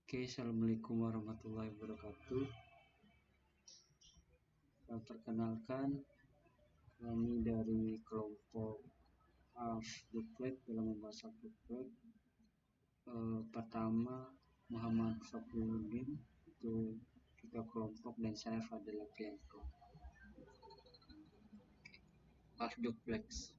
Oke, assalamualaikum warahmatullahi wabarakatuh. Perkenalkan, kami dari kelompok Half Duplex dalam membahas Half Duplex. Pertama, Muhammad Safiuddin, itu kita kelompok, dan saya Fadil Afianto. Half Duplex.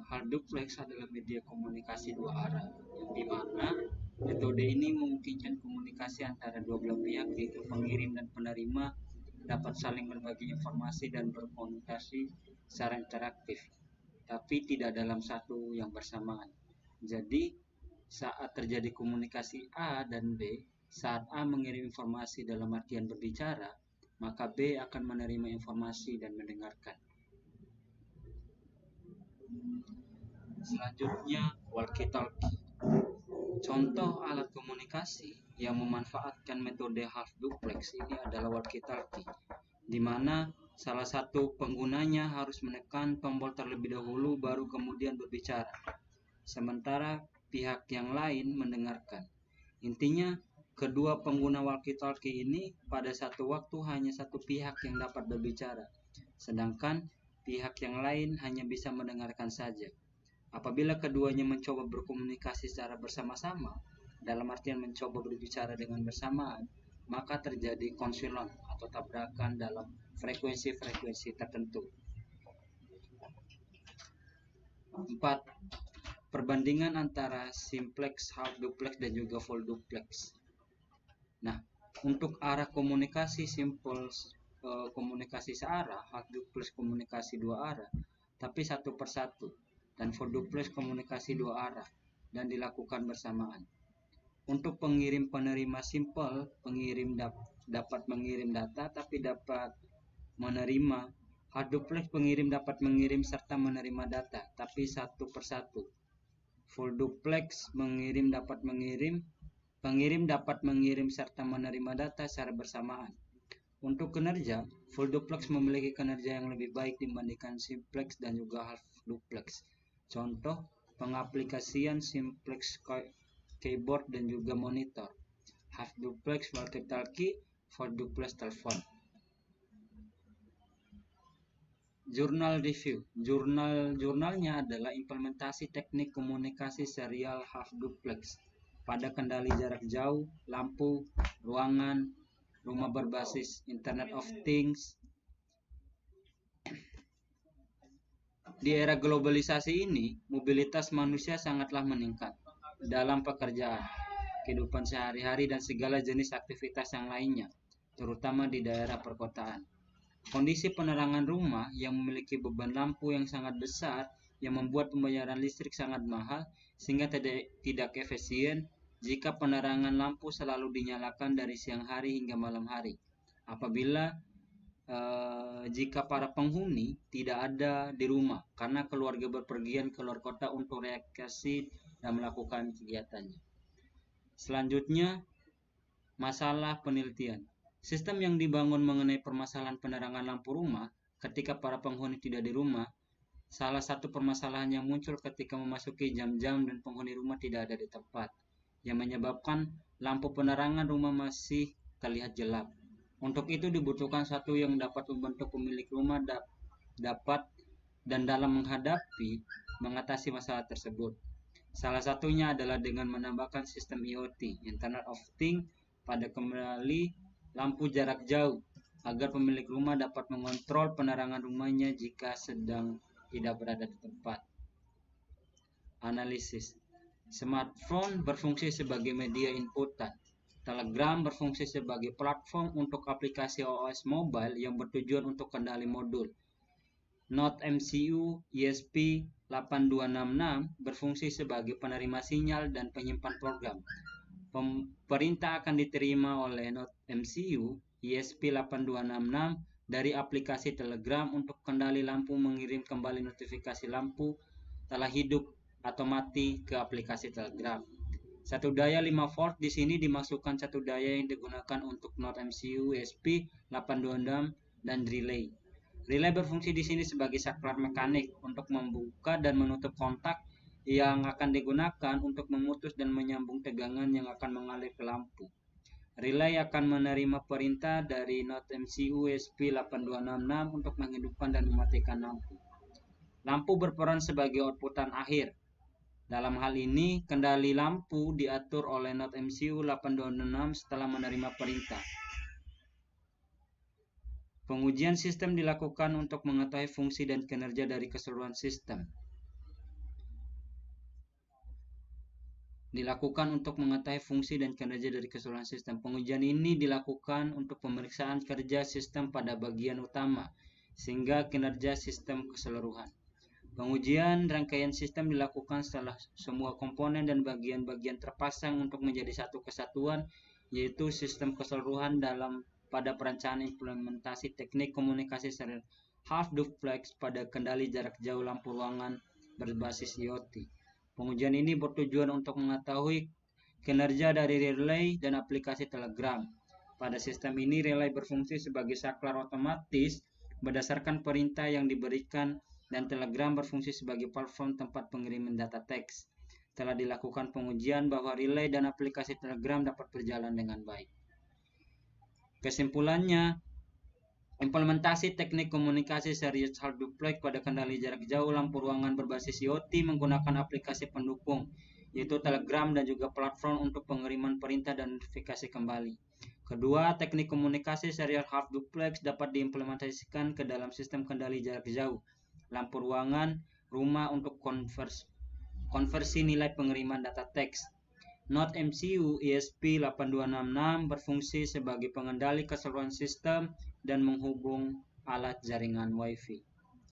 Half Duplex adalah media komunikasi dua arah, yang dimana metode ini memungkinkan komunikasi antara dua belah pihak, yaitu pengirim dan penerima, dapat saling berbagi informasi dan berkomunikasi secara interaktif, tapi tidak dalam satu yang bersamaan. Jadi, saat terjadi komunikasi A dan B, saat A mengirim informasi dalam artian berbicara, maka B akan menerima informasi dan mendengarkan. Selanjutnya, walkie-talkie. Contoh alat komunikasi yang memanfaatkan metode half duplex ini adalah walkie-talkie, di mana salah satu penggunanya harus menekan tombol terlebih dahulu baru kemudian berbicara, sementara pihak yang lain mendengarkan. Intinya, kedua pengguna walkie-talkie ini pada satu waktu hanya satu pihak yang dapat berbicara, sedangkan pihak yang lain hanya bisa mendengarkan saja. Apabila keduanya mencoba berkomunikasi secara bersama-sama, dalam artian mencoba berbicara dengan bersamaan, maka terjadi konsilon atau tabrakan dalam frekuensi-frekuensi tertentu. 4. Perbandingan antara simplex, half duplex, dan juga full duplex. Nah, untuk arah komunikasi simple komunikasi searah, half duplex komunikasi dua arah, tapi satu persatu, dan full duplex komunikasi dua arah dan dilakukan bersamaan. Untuk pengirim penerima simple, pengirim dapat mengirim data tapi dapat menerima. Half duplex pengirim dapat mengirim serta menerima data tapi satu persatu. Full duplex pengirim dapat mengirim serta menerima data secara bersamaan. Untuk kinerja, full duplex memiliki kinerja yang lebih baik dibandingkan simplex dan juga half duplex. Contoh, pengaplikasian simplex keyboard dan juga monitor, half duplex walkie-talkie, full duplex telepon. Jurnal review. Jurnalnya adalah implementasi teknik komunikasi serial half duplex pada kendali jarak jauh, lampu, ruangan, rumah berbasis Internet of Things. Di era globalisasi ini, mobilitas manusia sangatlah meningkat dalam pekerjaan, kehidupan sehari-hari, dan segala jenis aktivitas yang lainnya, terutama di daerah perkotaan. Kondisi penerangan rumah yang memiliki beban lampu yang sangat besar yang membuat pembayaran listrik sangat mahal sehingga tidak efisien jika penerangan lampu selalu dinyalakan dari siang hari hingga malam hari. Apabila jika para penghuni tidak ada di rumah karena keluarga berpergian keluar kota untuk rekreasi dan melakukan kegiatannya. Selanjutnya, masalah penelitian. Sistem yang dibangun mengenai permasalahan penerangan lampu rumah ketika para penghuni tidak di rumah. Salah satu permasalahan yang muncul ketika memasuki jam-jam dan penghuni rumah tidak ada di tempat, yang menyebabkan lampu penerangan rumah masih terlihat gelap. Untuk itu dibutuhkan satu yang dapat membantu pemilik rumah dapat dan dalam mengatasi masalah tersebut. Salah satunya adalah dengan menambahkan sistem IoT, Internet of Things, pada kendali lampu jarak jauh, agar pemilik rumah dapat mengontrol penerangan rumahnya jika sedang tidak berada di tempat. Analisis. Smartphone berfungsi sebagai media inputan. Telegram berfungsi sebagai platform untuk aplikasi OS mobile yang bertujuan untuk kendali modul. Node MCU ESP8266 berfungsi sebagai penerima sinyal dan penyimpan program. Perintah akan diterima oleh Node MCU ESP8266 dari aplikasi Telegram untuk kendali lampu mengirim kembali notifikasi lampu telah hidup atau mati ke aplikasi Telegram. Satu daya 5 volt di sini dimasukkan satu daya yang digunakan untuk Node MCU ESP8266 dan relay. Relay berfungsi di sini sebagai saklar mekanik untuk membuka dan menutup kontak yang akan digunakan untuk memutus dan menyambung tegangan yang akan mengalir ke lampu. Relay akan menerima perintah dari node MCU ESP8266 untuk menghidupkan dan mematikan lampu. Lampu berperan sebagai outputan akhir. Dalam hal ini, kendali lampu diatur oleh node MCU 8266 setelah menerima perintah. Pengujian sistem dilakukan untuk mengetahui fungsi dan kinerja dari keseluruhan sistem. Pengujian ini dilakukan untuk pemeriksaan kerja sistem pada bagian utama, sehingga kinerja sistem keseluruhan. Pengujian rangkaian sistem dilakukan setelah semua komponen dan bagian-bagian terpasang untuk menjadi satu kesatuan, yaitu sistem keseluruhan pada perencanaan implementasi teknik komunikasi serial half duplex pada kendali jarak jauh lampu ruangan berbasis IoT. Pengujian ini bertujuan untuk mengetahui kinerja dari relay dan aplikasi telegram. Pada sistem ini, relay berfungsi sebagai saklar otomatis berdasarkan perintah yang diberikan dan telegram berfungsi sebagai platform tempat pengiriman data teks. Telah dilakukan pengujian bahwa relay dan aplikasi telegram dapat berjalan dengan baik. Kesimpulannya, implementasi teknik komunikasi serial half duplex pada kendali jarak jauh lampu ruangan berbasis IoT menggunakan aplikasi pendukung, yaitu Telegram dan juga platform untuk pengiriman perintah dan notifikasi kembali. Kedua, teknik komunikasi serial half duplex dapat diimplementasikan ke dalam sistem kendali jarak jauh, lampu ruangan, rumah untuk konversi nilai pengiriman data teks. Node MCU ESP8266 berfungsi sebagai pengendali keseluruhan sistem dan menghubung alat jaringan Wi-Fi.